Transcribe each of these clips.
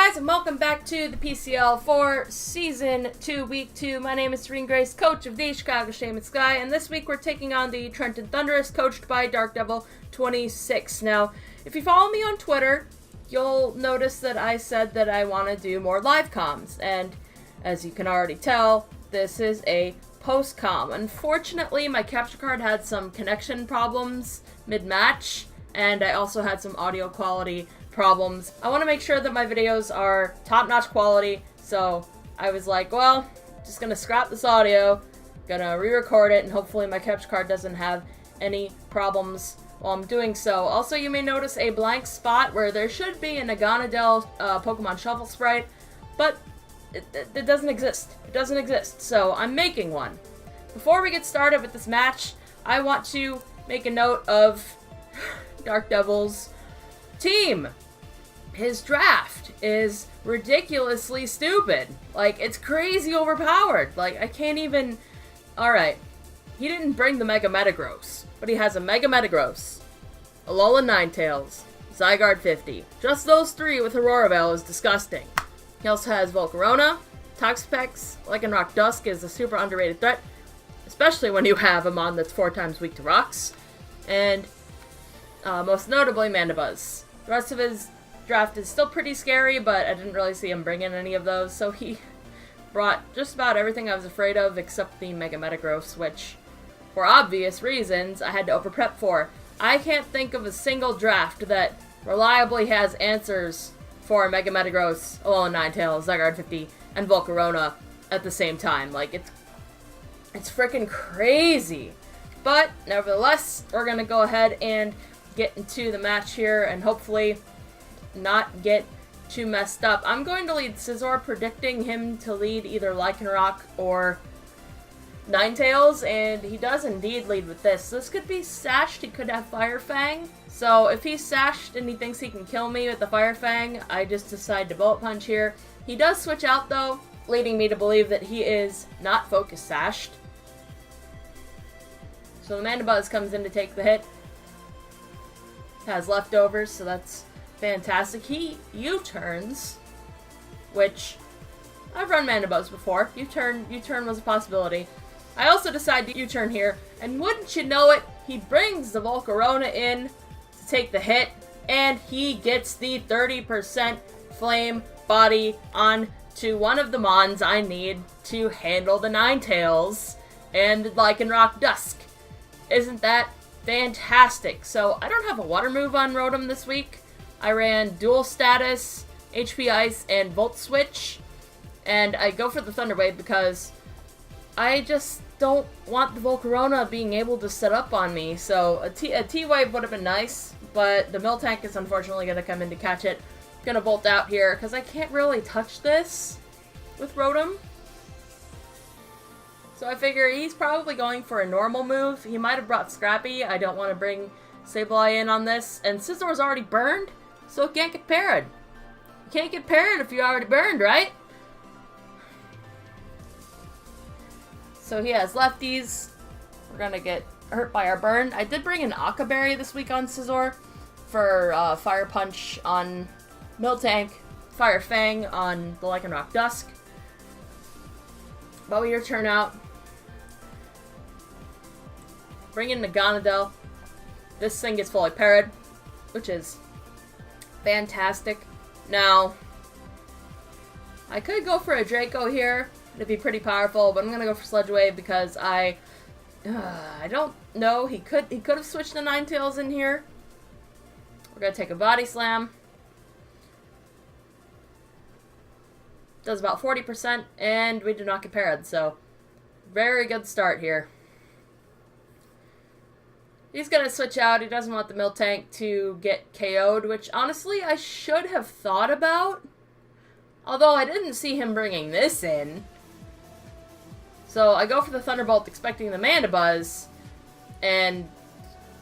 guys, and welcome back to the PCL for Season 2, Week 2. My name is Serene Grace, coach of the Chicago Shaymin-Sky, and this week we're taking on the Trenton Thundurus, coached by DarkDevil 26. Now, if you follow me on Twitter, you'll notice that I said that I want to do more live comms, and as you can already tell, this is a post-com. Unfortunately, my capture card had some connection problems mid-match, and I also had some audio quality problems. I want to make sure that my videos are top-notch quality, so I was like, well, just gonna scrap this audio, gonna re-record it, and hopefully my capture card doesn't have any problems while I'm doing so. Also, you may notice a blank spot where there should be an DarkDevil Pokemon Shuffle sprite, but it doesn't exist. It doesn't exist, so I'm making one. Before we get started with this match, I want to make a note of DarkDevil's team. His draft is ridiculously stupid. Like, it's crazy overpowered. Like, I can't even... Alright, he didn't bring the Mega Metagross, but he has a Mega Metagross, Alolan Ninetales, Zygarde 50. Just those three with Aurora Veil is disgusting. He also has Volcarona, Toxapex, Lycanroc Dusk is a super underrated threat, especially when you have a mon that's 4 times weak to rocks, and most notably Mandibuzz. The rest of his draft is still pretty scary, but I didn't really see him bring in any of those, so he brought just about everything I was afraid of except the Mega Metagross, which, for obvious reasons, I had to over-prep for. I can't think of a single draft that reliably has answers for Mega Metagross, Alolan Ninetales, Zygarde 50, and Volcarona at the same time. Like, it's freaking crazy. But, nevertheless, we're gonna go ahead and get into the match here and hopefully not get too messed up. I'm going to lead Scizor, predicting him to lead either Lycanroc or Ninetales, and he does indeed lead with this. This could be sashed, he could have Fire Fang. So if he's sashed and he thinks he can kill me with the Fire Fang, I just decide to Bullet Punch here. He does switch out though, leading me to believe that he is not Focus Sashed. So the Mandibuzz comes in to take the hit. Has leftovers, so that's fantastic. He U-turns, which I've run Mandibuzz before. U-turn was a possibility. I also decide to U-turn here, and wouldn't you know it, he brings the Volcarona in to take the hit, and he gets the 30% Flame Body onto one of the Mons I need to handle the Ninetales and Lycanroc Dusk. Isn't that fantastic? So I don't have a water move on Rotom this week. I ran Dual Status, HP Ice, and Volt Switch, and I go for the Thunder Wave because I just don't want the Volcarona being able to set up on me. So a T-Wave would have been nice, but the Miltank is unfortunately going to come in to catch it. I'm going to Bolt out here because I can't really touch this with Rotom. So I figure he's probably going for a normal move. He might have brought Scrappy. I don't want to bring Sableye in on this. And Scizor's already burned, so it can't get parried. You can't get parried if you're already burned, right? So he has lefties. We're going to get hurt by our burn. I did bring an Aqua Berry this week on Scizor for Fire Punch on Miltank, Fire Fang on the Lycanroc Dusk. But with your turn out, bring in the DarkDevil. This thing gets fully parried, which is fantastic. Now, I could go for a Draco here. It'd be pretty powerful, but I'm gonna go for Sludge Wave because I don't know. He could have switched the Ninetales in here. We're gonna take a Body Slam. Does about 40%, and we do not get parried, so very good start here. He's going to switch out. He doesn't want the Miltank to get KO'd, which honestly I should have thought about. Although I didn't see him bringing this in. So I go for the Thunderbolt expecting the Mandibuzz and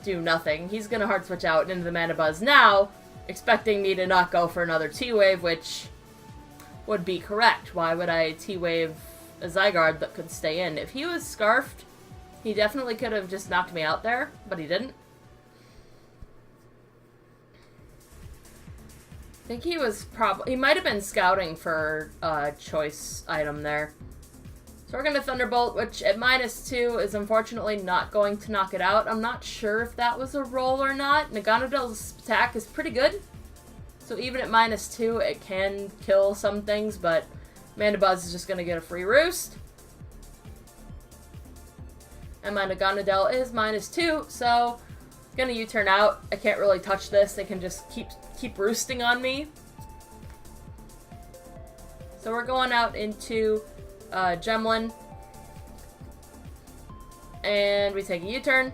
do nothing. He's going to hard switch out into the Mandibuzz now, expecting me to not go for another T-Wave, which would be correct. Why would I T-Wave a Zygarde that could stay in? If he was Scarfed, he definitely could have just knocked me out there, but he didn't. I think he was he might have been scouting for a choice item there. So we're going to Thunderbolt, which at -2 is unfortunately not going to knock it out. I'm not sure if that was a roll or not. Naganadale's attack is pretty good. So even at -2, it can kill some things, but Mandibuzz is just going to get a free roost. And my Naganadel is -2, so it's going to U-turn out. I can't really touch this. They can just keep roosting on me. So we're going out into Gemlin. And we take a U-turn.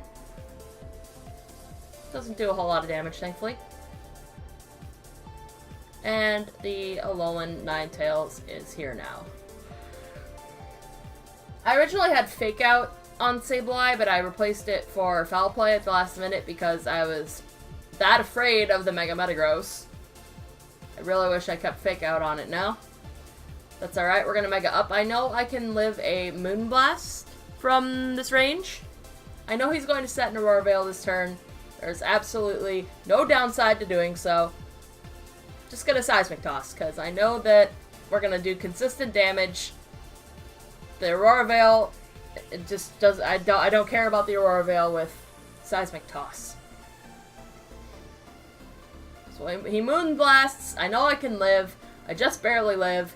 Doesn't do a whole lot of damage, thankfully. And the Alolan Ninetales is here now. I originally had Fake Out on Sableye, but I replaced it for Foul Play at the last minute because I was that afraid of the Mega Metagross. I really wish I kept Fake Out on it now. That's alright, we're gonna Mega Up. I know I can live a Moonblast from this range. I know he's going to set an Aurora Veil this turn. There's absolutely no downside to doing so. Just gonna Seismic Toss, because I know that we're gonna do consistent damage. The Aurora Veil, it just does. I don't care about the Aurora Veil with Seismic Toss. So he Moonblasts. I know I can live. I just barely live.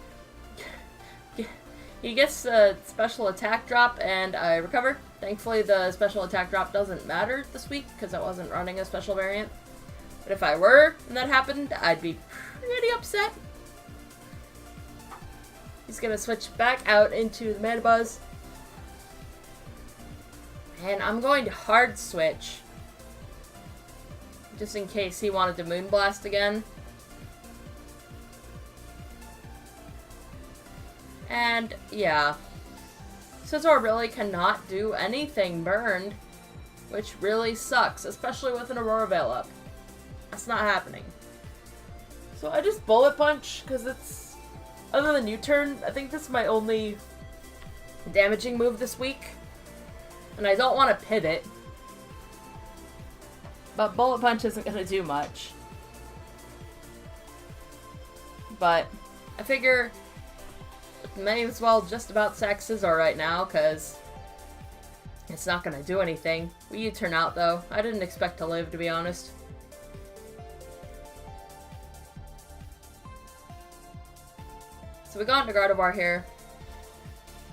He gets a special attack drop, and I recover. Thankfully, the special attack drop doesn't matter this week because I wasn't running a special variant. But if I were, and that happened, I'd be pretty upset. He's gonna switch back out into the Mandibuzz. And I'm going to hard switch. Just in case he wanted to Moonblast again. And, yeah. Scizor really cannot do anything burned. Which really sucks, especially with an Aurora Veil up. That's not happening. So I just Bullet Punch, because it's... Other than U-turn, I think this is my only damaging move this week. And I don't want to pivot. But Bullet Punch isn't going to do much. But I figure may as well just about sack Scizor right now, because it's not going to do anything. We U-turn out, though. I didn't expect to live, to be honest. So we got into Gardevoir here.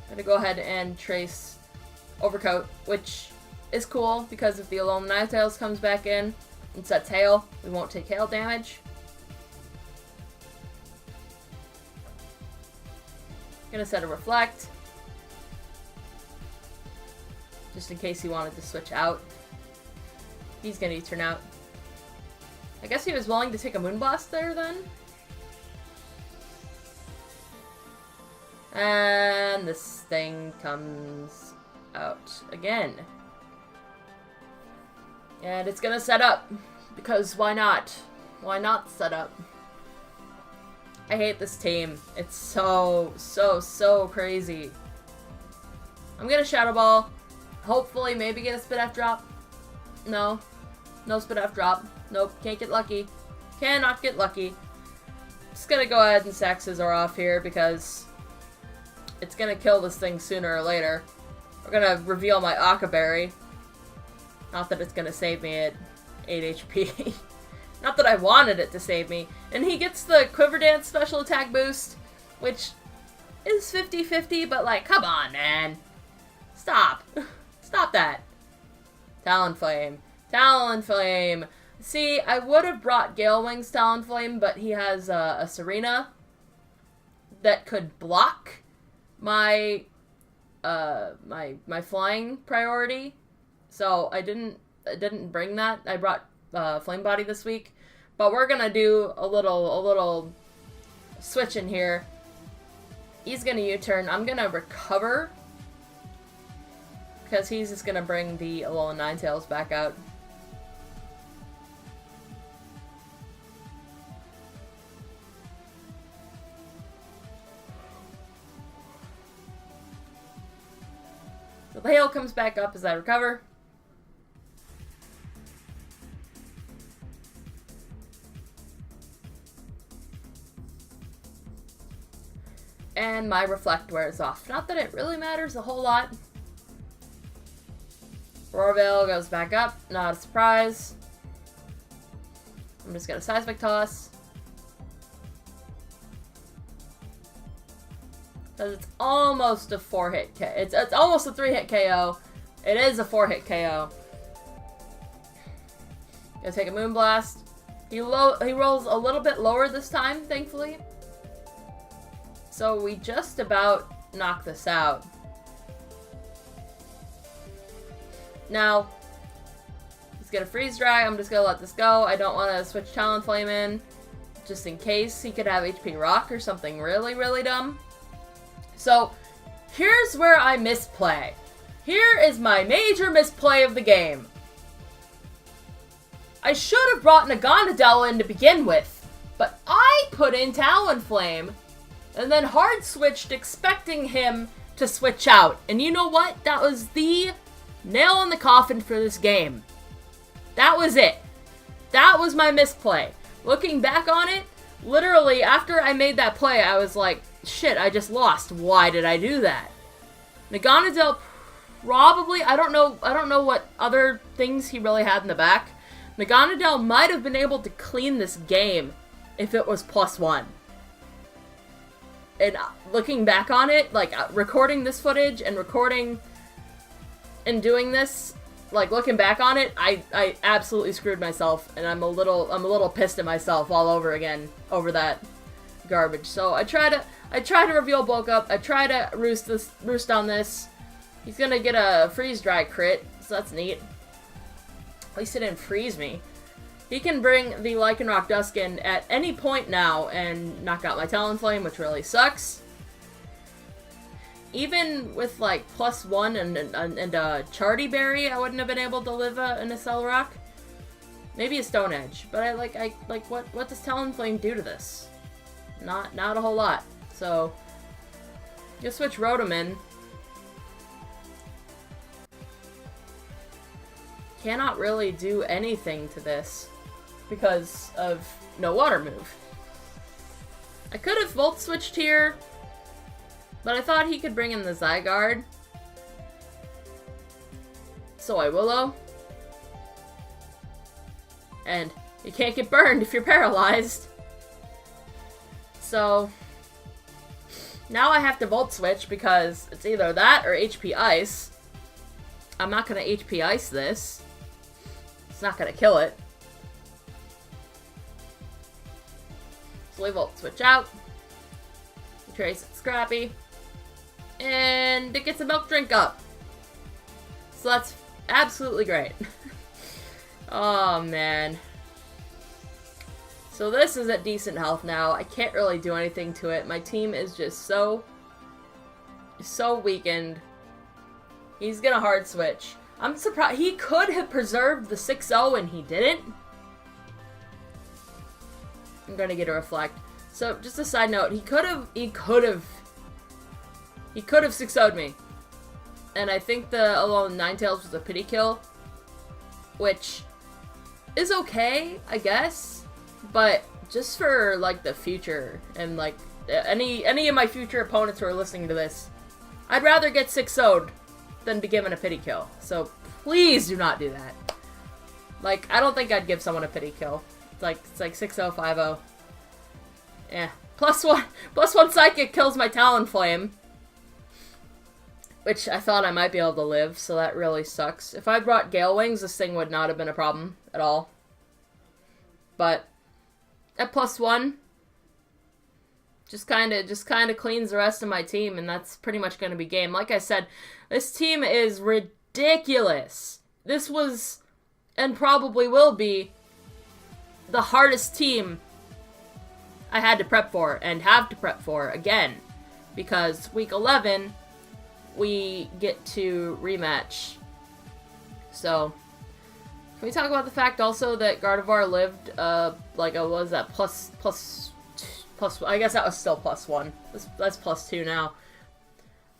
I'm going to go ahead and trace Overcoat, which is cool, because if the Alolan Ninetales comes back in and sets Hail, we won't take Hail damage. Gonna set a Reflect. Just in case he wanted to switch out. He's gonna turn out. I guess he was willing to take a Moonblast there then? And this thing comes out again. And it's gonna set up. Because why not? Why not set up? I hate this team. It's so crazy. I'm gonna Shadow Ball. Hopefully, maybe get a Spit-F drop. No. No Spit-F drop. Nope, can't get lucky. Cannot get lucky. Just gonna go ahead and sack Scizor off here because it's gonna kill this thing sooner or later. We're gonna reveal my Aqua Berry. Not that it's gonna save me at 8 HP. Not that I wanted it to save me. And he gets the Quiver Dance special attack boost, which is 50-50, but like, come on, man. Stop. Stop that. Talonflame. Talonflame. See, I would have brought Gale Wings Talonflame, but he has a Serena that could block my my flying priority. So I didn't bring that. I brought Flame Body this week. But we're gonna do a little switch in here. He's gonna U-turn. I'm gonna recover because he's just gonna bring the Alolan Ninetales back out. So the hail comes back up as I recover. And my Reflect wears off. Not that it really matters a whole lot. Roarveil goes back up. Not a surprise. I'm just gonna Seismic Toss. Because it's almost a 4-hit KO. It's almost a 3-hit KO. It is a 4-hit KO. Gonna take a Moonblast. He rolls a little bit lower this time, thankfully. So we just about knock this out. Now, he's gonna Freeze Dry. I'm just gonna let this go. I don't want to switch Talonflame in, just in case he could have HP Rock or something really, really dumb. So, here's where I misplay. Here is my major misplay of the game. I should have brought Naganadel in to begin with, but I put in Talonflame, and then hard switched expecting him to switch out. And you know what? That was the nail in the coffin for this game. That was it. That was my misplay. Looking back on it, literally after I made that play, I was like, shit, I just lost. Why did I do that? Naganadel probably, I don't know what other things he really had in the back. Naganadel might have been able to clean this game if it was +1. And looking back on it, like recording this footage and recording and doing this, like looking back on it, I absolutely screwed myself, and I'm a little pissed at myself all over again over that garbage. So I try to reveal bulk up. I try to roost on this. He's gonna get a Freeze Dry crit, so that's neat. At least it didn't freeze me. He can bring the Lycanroc Duskin at any point now and knock out my Talonflame, which really sucks. Even with like +1 and a Chardy Berry, I wouldn't have been able to live an Accelerock. Maybe a Stone Edge, but what does Talonflame do to this? Not a whole lot. So just switch Rotom in. Cannot really do anything to this because of no water move. I could have Volt switched here, but I thought he could bring in the Zygarde. So I Willow. And you can't get burned if you're paralyzed. So now I have to Volt switch because it's either that or HP Ice. I'm not going to HP Ice this. It's not going to kill it. So we Volt switch out. Trace it Scrappy. And it gets a Milk Drink up. So that's absolutely great. Oh, man. So this is at decent health now. I can't really do anything to it. My team is just so weakened. He's gonna hard switch. I'm surprised. He could have preserved the 6-0 and he didn't. I'm gonna get a Reflect. So just a side note, he could have 6-0'd me. And I think the Alolan Ninetales was a pity kill, which is okay, I guess. But just for like the future and like any of my future opponents who are listening to this, I'd rather get 6-0'd than be given a pity kill. So please do not do that. Like, I don't think I'd give someone a pity kill. It's like 6-0, 5-0. Yeah. +1 Psychic kills my Talonflame, which I thought I might be able to live, so that really sucks. If I brought Gale Wings, this thing would not have been a problem at all. But at +1, just kind of cleans the rest of my team, and that's pretty much going to be game. Like I said, this team is ridiculous. This was, and probably will be, the hardest team I had to prep for, and have to prep for again. Because week 11, we get to rematch. So, can we talk about the fact also that Gardevoir lived, what was that, plus, I guess that was still +1. That's +2 now.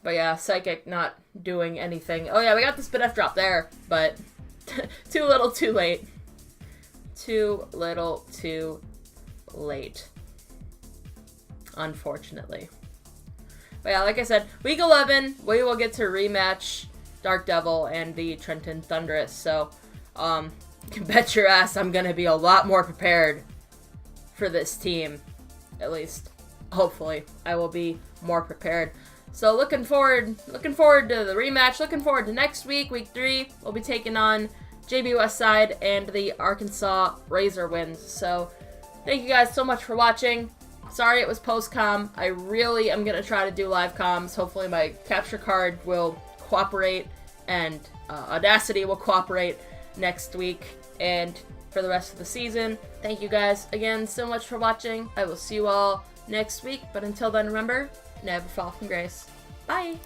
But yeah, Psychic not doing anything. Oh yeah, we got the Spit F drop there, but too little, too late. Too little, too late. Unfortunately. But yeah, like I said, week 11, we will get to rematch DarkDevil and the Trenton Thundurus. So, you can bet your ass I'm going to be a lot more prepared for this team. At least, hopefully, I will be more prepared. So looking forward to the rematch. Looking forward to next week, week 3. We'll be taking on JB Westside and the Arkansas Razor Winds. So thank you guys so much for watching. Sorry it was post-com. I really am going to try to do live comms. Hopefully my capture card will cooperate and Audacity will cooperate next week and for the rest of the season. Thank you guys again so much for watching. I will see you all next week. But until then, remember, never fall from grace. Bye!